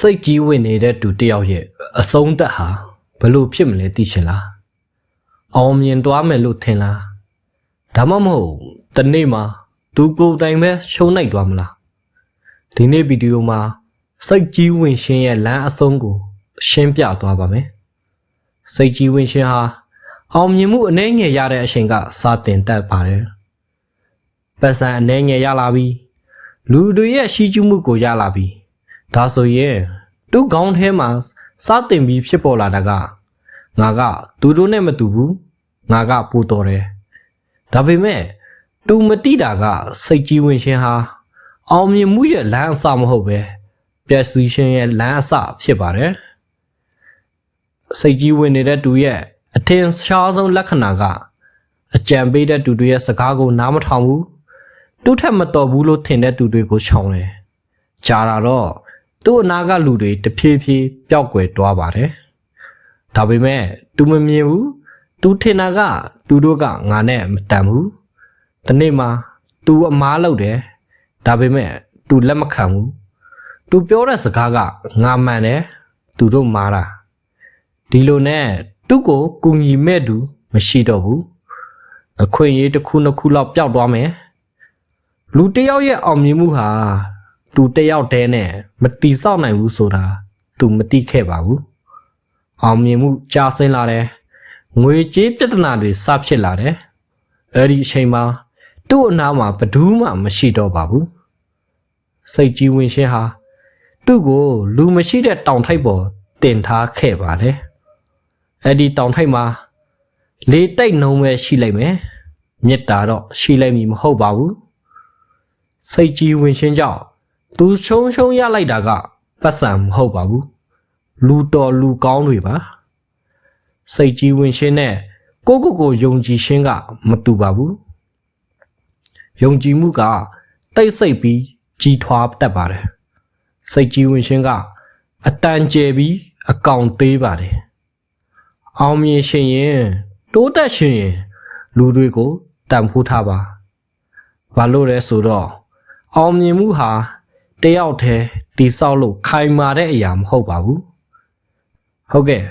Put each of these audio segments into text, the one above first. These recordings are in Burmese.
စိတ်ကြီးဝင်နေတဲ့သူတယောက်ရဲ့အဆုံးသက်ဟာဘလို့ဖြစ်မလဲသိချင်လားအောင်မြင်သွားမယ်လို့ထင်လားဒါမှမဟုတ်တနေ့မှာသူကိုယ်တိုင်ပဲရှုံးနိုင်သွားမလားဒီနေ့ဗီဒီယိုမှာစိတ်ကြီးဝင်ရှင်ရဲ့လမ်းအဆုံးကိုရှင်းပြသွားပါမယ်စိတ်ကြီးဝင်ရှင်ဟာအောင်မြင်မှုအနည်းငယ်ရတဲ့အချိန်ကစတင်တတ်ပါတယ်ပတ်စံအနည်းငယ်ရလာပြီလူတွေရဲ့ရှိကျမှုကိုရလာပြီဒါဆိုရင်သူ့ခေါင်းထဲမှာစတင်ပြီးဖြစ်ပေါ်လာတာကငါကသူတို့နဲ့မတူဘူးငါကပိုတော်တယ်ဒါပေမဲ့သူမတိတာကစိတ်ကြီးဝင်ရှင်ဟာအောင်မြင်မှုရဲ့လမ်းအစမဟုတ်ပဲပျက်စီးခြင်းရဲ့လမ်းအစဖြစ်ပါတယ်စိတ်ကြီးဝင်နေတဲ့သူရဲ့အထင်ရှားဆုံးလက္ခဏာကအကြံပေးတဲ့သူတွေရဲ့စကားကိုနားမထောင်ဘူးသူ့ထက်မတော်ဘူးလို့ထင်တဲ့သူတွေကိုရှောင်တယ်ကြားတာတော့သူ့အနာကလူတွေတဖြည်းဖြည်းပျောက်ကွယ်သွားပါတယ်ဒါပေမဲ့သူမမြင်ဘူးသူထင်တာကသူတို့ကငါနဲ့မတန်ဘူးဒီနေ့မှာသူအမားလုပ်တယ်ဒါပေမဲ့သူလက်မခံဘူးသူပြောတဲ့စကားကငါမှန်တယ်သူတို့မားတာဒီလိုနဲ့သူ့ကိုကူညီမဲ့သူမရှိတော့ဘူးအခွင့်အရေးတစ်ခုနှစ်ခုလောက်ပျောက်သွားမယ်လူတစ်ယောက်ရဲ့အောင်မြင်မှုဟာသူတစ်ယောက်တည်းနဲ့မတီးဆောက်နိုင်ဘူးဆိုတာသူမသိခဲ့ပါဘူးအောင်မြင်မှုကြာဆင်းလာတယ်ငွေကြေးပြဿနာတွေစဖြစ်လာတယ်အဲ့ဒီအချိန်မှာသူ့အနားမှာဘယ်သူမှမရှိတော့ပါဘူးစိတ်ကြီးဝင်ရှင်ဟာသူ့ကိုလူမရှိတဲ့တောင်ထိပ်ပေါ်တင်ထားခဲ့ပါတယ်အဲ့ဒီတောင်ထိပ်မှာလေတိတ်နှုံးပဲရှိလိုက်မယ်မေတ္တာတော့ရှိလိုက်မည်မဟုတ်ပါဘူးစိတ်ကြီးဝင်ရှင်ကြောင့်သူရှုံးရလိုက်တာကပတ်စံမဟုတ်ပါဘူးလူတော်လူကောင်းတွေပါစိတ်ကြီးဝင်ရှင်နဲ့ကိုယုံကြည်ခြင်းကမတူပါဘူးယုံကြည်မှုကတိတ်ဆိတ်ပြီးကြီးထွားတတ်ပါတယ်စိတ်ကြီးဝင်ခြင်းကအတန်ကျဲပြီးအကောင်သေးပါတယ်အောင်မြင်ရှင်ရင်တိုးတက်ရှင်ရင်လူတွေကိုတန်ဖိုးထားပါဘာလို့လဲဆိုတော့အောင်မြင်မှုဟာတယောက်တည်းတိဆောက်လို့ခိုင်မာတဲ့အရာမဟုတ်ပါဘူးဟုတ်ကဲ့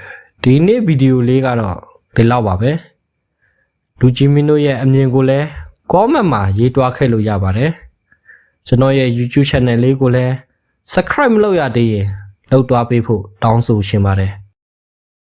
ဒီနေ့ဗီဒီယိုလေးကတော့ဒီလောက်ပါပဲလူကြီးမင်းတို့ရဲ့အမြင်ကိုလည်း comment မှာရေးတွားခဲ့လို့ရပါတယ်ကျွန်တော်ရဲ့ YouTube channel လေးကိုလည်း subscribe မလုပ်ရသေးရင်လုပ်တွားပေးဖို့တောင်းဆိုရှင်ပါတယ်